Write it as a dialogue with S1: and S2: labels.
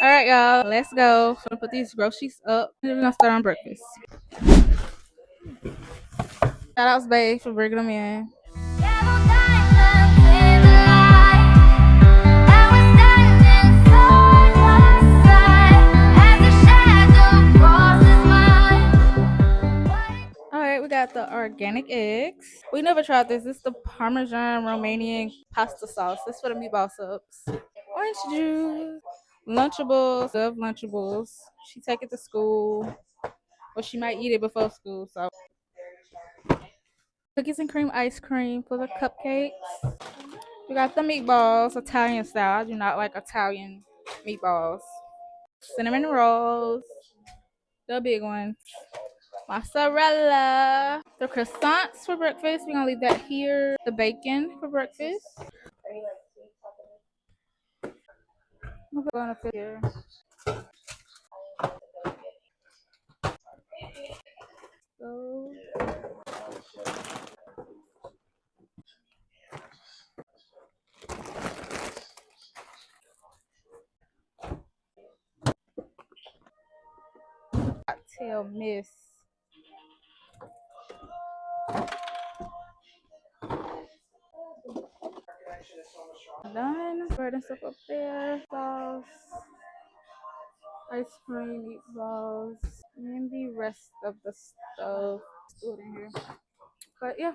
S1: All right, y'all, let's go. Gonna put these groceries up. And we're gonna start on breakfast. Shout outs, babe, for bringing them in. All right, we got the organic eggs. We never tried this. This is the Parmesan Romanian pasta sauce. This for the meatball subs. Orange juice. Lunchables. Love Lunchables. She take it to school. Or she might eat it before school. So cookies and cream ice cream for the cupcakes. We got the meatballs, Italian style. I do not like Italian meatballs. Cinnamon rolls, the big ones. Mozzarella. The croissants for breakfast. We're gonna leave that here. The bacon for breakfast. I'm gonna fit here. So, cocktail miss. Done. Bread and stuff up there. Sauce. Ice cream, meatballs, and the rest of the stuff. Do it in here. But yeah.